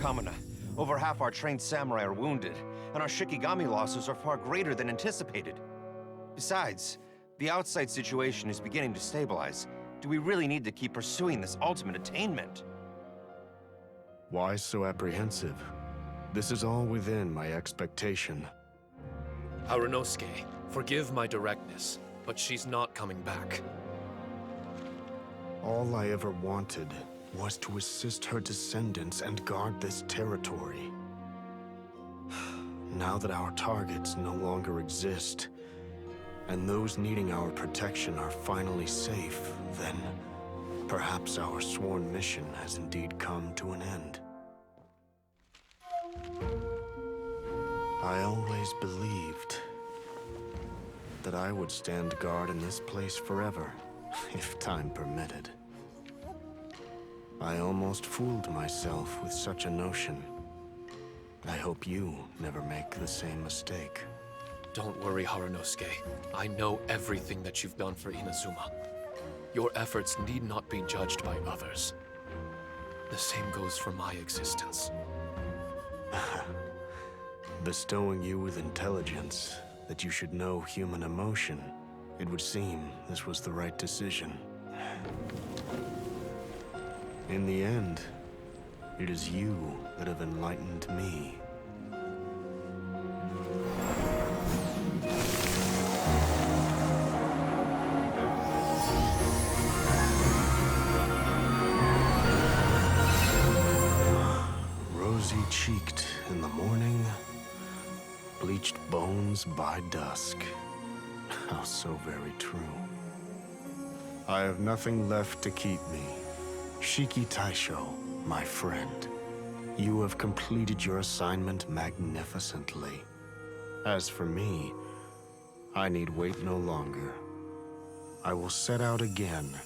Kamina. Over half our trained samurai are wounded, and our Shikigami losses are far greater than anticipated. Besides, the outside situation is beginning to stabilize. Do we really need to keep pursuing this ultimate attainment? Why so apprehensive? This is all within my expectation. Harunosuke, forgive my directness, but she's not coming back. All I ever wanted was to assist her descendants and guard this territory. Now that our targets no longer exist, and those needing our protection are finally safe, then perhaps our sworn mission has indeed come to an end. I always believed that I would stand guard in this place forever, if time permitted. I almost fooled myself with such a notion. I hope you never make the same mistake. Don't worry, Harunosuke. I know everything that you've done for Inazuma. Your efforts need not be judged by others. The same goes for my existence. Bestowing you with intelligence, that you should know human emotion, it would seem this was the right decision. In the end, it is you that have enlightened me. Rosy-cheeked in the morning, bleached bones by dusk. How so very true. I have nothing left to keep me. Shiki Taishou, my friend, you have completed your assignment magnificently. As for me, I need wait no longer. I will set out again,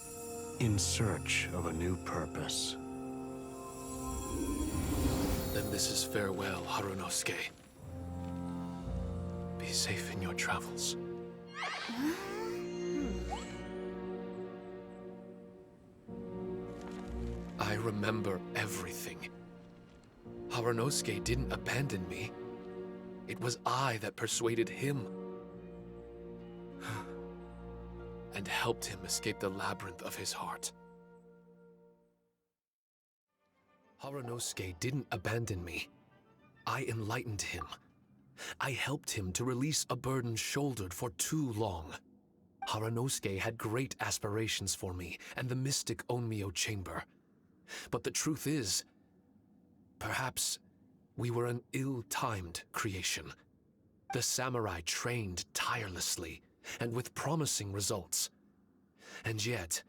in search of a new purpose. Then this is farewell, Harunosuke. Be safe in your travels. I remember everything. Harunosuke didn't abandon me. It was I that persuaded him. And helped him escape the labyrinth of his heart. Harunosuke didn't abandon me. I enlightened him. I helped him to release a burden shouldered for too long. Harunosuke had great aspirations for me and the mystic Onmyo chamber. But the truth is, perhaps we were an ill-timed creation. The samurai trained tirelessly and with promising results. And yet,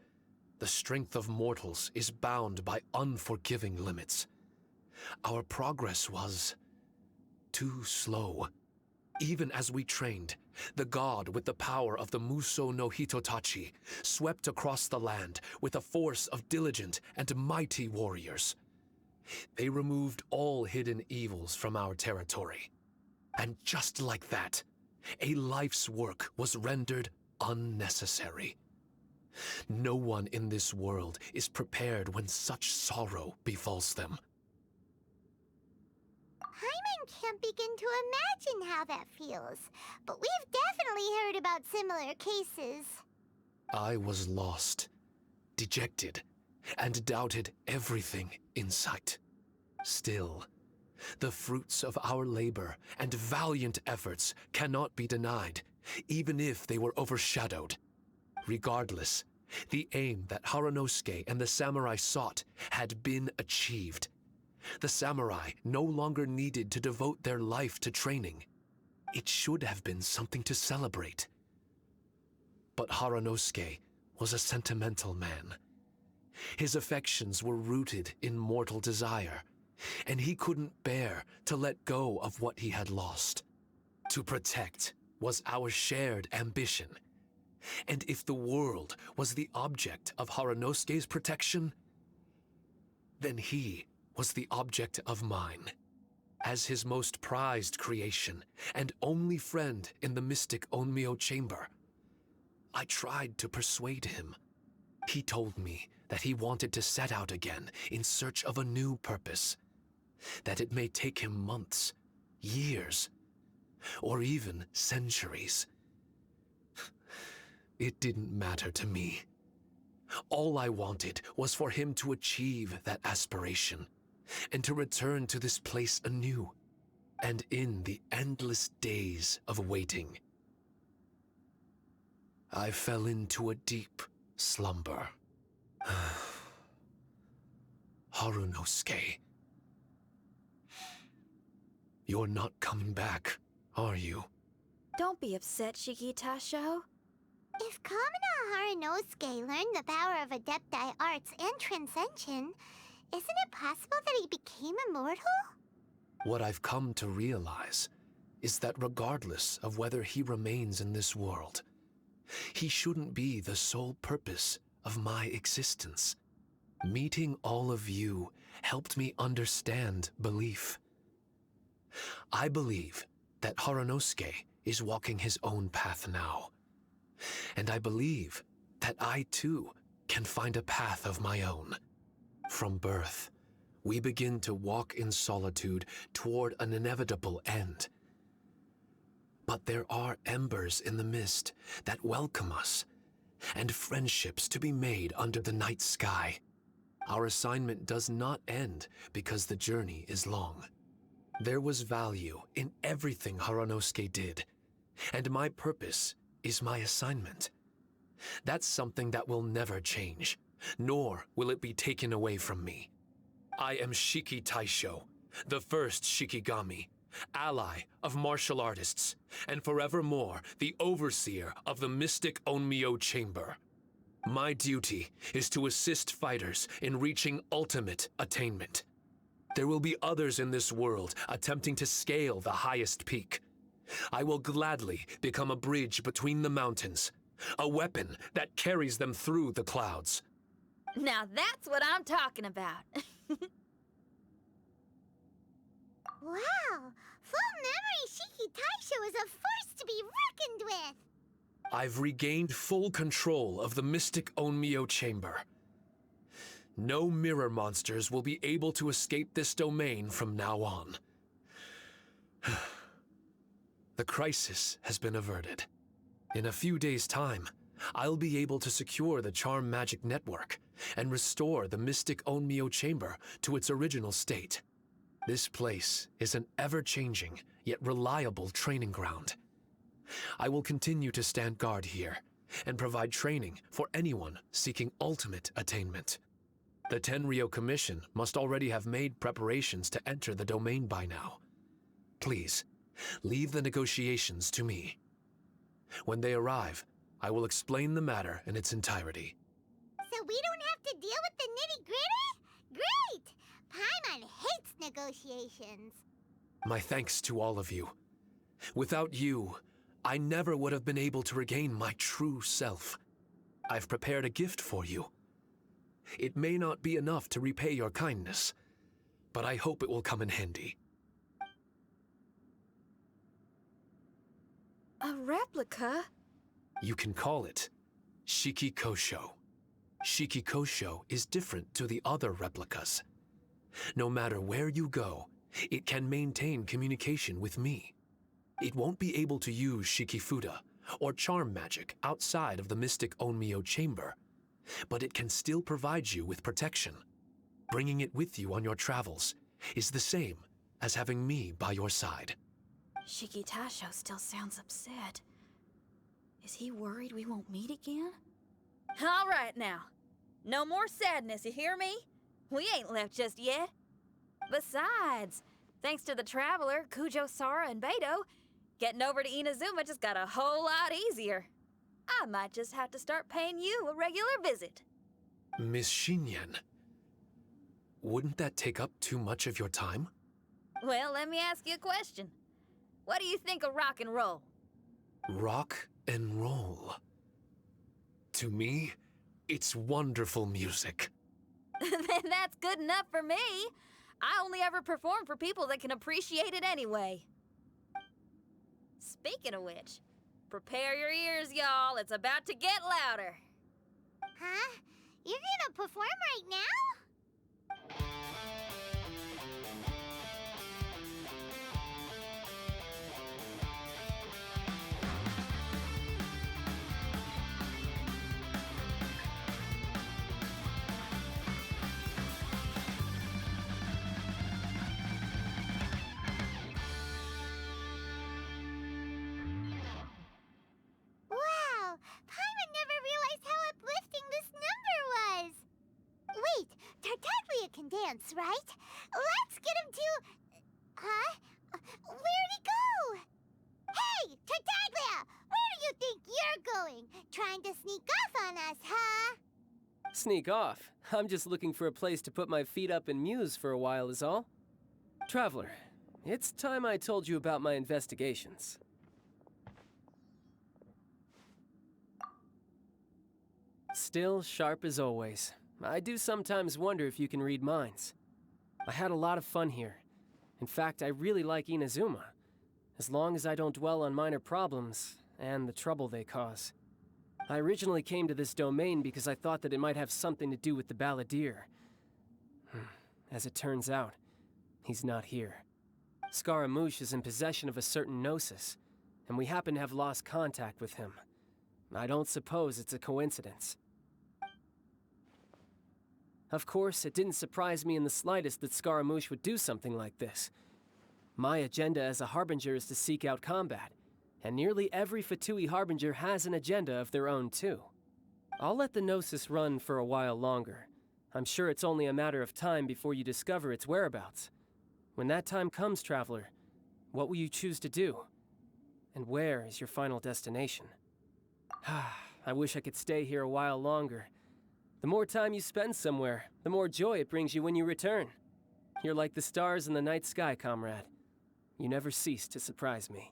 the strength of mortals is bound by unforgiving limits. Our progress was too slow. Even as we trained, the god with the power of the Muso no Hitotachi swept across the land with a force of diligent and mighty warriors. They removed all hidden evils from our territory. And just like that, a life's work was rendered unnecessary. No one in this world is prepared when such sorrow befalls them. Paimon can't begin to imagine how that feels, but we've definitely heard about similar cases. I was lost, dejected, and doubted everything in sight. Still, the fruits of our labor and valiant efforts cannot be denied, even if they were overshadowed. Regardless, the aim that Harunosuke and the samurai sought had been achieved. The samurai no longer needed to devote their life to training. It should have been something to celebrate. But Harunosuke was a sentimental man. His affections were rooted in mortal desire, and he couldn't bear to let go of what he had lost. To protect was our shared ambition. And if the world was the object of Harunosuke's protection, then he was the object of mine. As his most prized creation and only friend in the mystic Onmyo chamber, I tried to persuade him. He told me that he wanted to set out again in search of a new purpose. that it may take him months, years, or even centuries. It didn't matter to me. All I wanted was for him to achieve that aspiration and to return to this place anew, and in the endless days of waiting, I fell into a deep slumber. Harunosuke, you're not coming back, are you? Don't be upset, Shiki Taishou. If Kamina Harunosuke learned the power of Adepti Arts and Transcension, isn't it possible that he became immortal? What I've come to realize is that regardless of whether he remains in this world, he shouldn't be the sole purpose of my existence. Meeting all of you helped me understand belief. I believe that Harunosuke is walking his own path now. And I believe that I too can find a path of my own. From birth, we begin to walk in solitude toward an inevitable end. But there are embers in the mist that welcome us, and friendships to be made under the night sky. Our assignment does not end because the journey is long. There was value in everything Harunosuke did, and my purpose is my assignment. That's something that will never change, nor will it be taken away from me. I am Shiki Taishou, the first Shikigami, ally of martial artists, and forevermore the overseer of the mystic miHoYo chamber. My duty is to assist fighters in reaching ultimate attainment. There will be others in this world attempting to scale the highest peak. I will gladly become a bridge between the mountains, a weapon that carries them through the clouds. Now that's what I'm talking about. Wow! Full memory Shiki Taishou is a force to be reckoned with! I've regained full control of the mystic miHoYo chamber. No mirror monsters will be able to escape this domain from now on. The crisis has been averted. In a few days' time, I'll be able to secure the charm magic network and restore the mystic miHoYo chamber to its original state. This place is an ever-changing, yet reliable training ground. I will continue to stand guard here and provide training for anyone seeking ultimate attainment. The Tenryou Commission must already have made preparations to enter the domain by now. Please, leave the negotiations to me. When they arrive, I will explain the matter in its entirety. So we don't have to deal with the nitty-gritty? Great! Paimon hates negotiations. My thanks to all of you. Without you, I never would have been able to regain my true self. I've prepared a gift for you. It may not be enough to repay your kindness, but I hope it will come in handy. A replica? You can call it Shiki Kosho. Shiki Kosho is different to the other replicas. No matter where you go, it can maintain communication with me. It won't be able to use Shikifuda or charm magic outside of the mystic miHoYo chamber, but it can still provide you with protection. Bringing it with you on your travels is the same as having me by your side. Shiki Taishou still sounds upset. Is he worried we won't meet again? All right now. No more sadness, you hear me? We ain't left just yet. Besides, thanks to the Traveler, Kujo, Sara, and Beidou, getting over to Inazuma just got a whole lot easier. I might just have to start paying you a regular visit. Miss Xinyan, wouldn't that take up too much of your time? Well, let me ask you a question. What do you think of rock and roll? Rock and roll. To me, it's wonderful music. Then that's good enough for me. I only ever perform for people that can appreciate it anyway. Speaking of which, prepare your ears, y'all. It's about to get louder. Huh? You're gonna perform right now? chance, right? Let's get him to... Huh? Where'd he go? Hey, Tartaglia! Where do you think you're going? Trying to sneak off on us, huh? Sneak off? I'm just looking for a place to put my feet up and muse for a while is all. Traveler, it's time I told you about my investigations. Still sharp as always. I do sometimes wonder if you can read minds. I had a lot of fun here. In fact, I really like Inazuma, as long as I don't dwell on minor problems and the trouble they cause. I originally came to this domain because I thought that it might have something to do with the balladeer. As it turns out, he's not here. Scaramouche is in possession of a certain gnosis, and we happen to have lost contact with him. I don't suppose it's a coincidence. Of course, it didn't surprise me in the slightest that Scaramouche would do something like this. My agenda as a Harbinger is to seek out combat, and nearly every Fatui Harbinger has an agenda of their own too. I'll let the Gnosis run for a while longer. I'm sure it's only a matter of time before you discover its whereabouts. When that time comes, Traveler, what will you choose to do? And where is your final destination? I wish I could stay here a while longer. The more time you spend somewhere, the more joy it brings you when you return. You're like the stars in the night sky, comrade. You never cease to surprise me.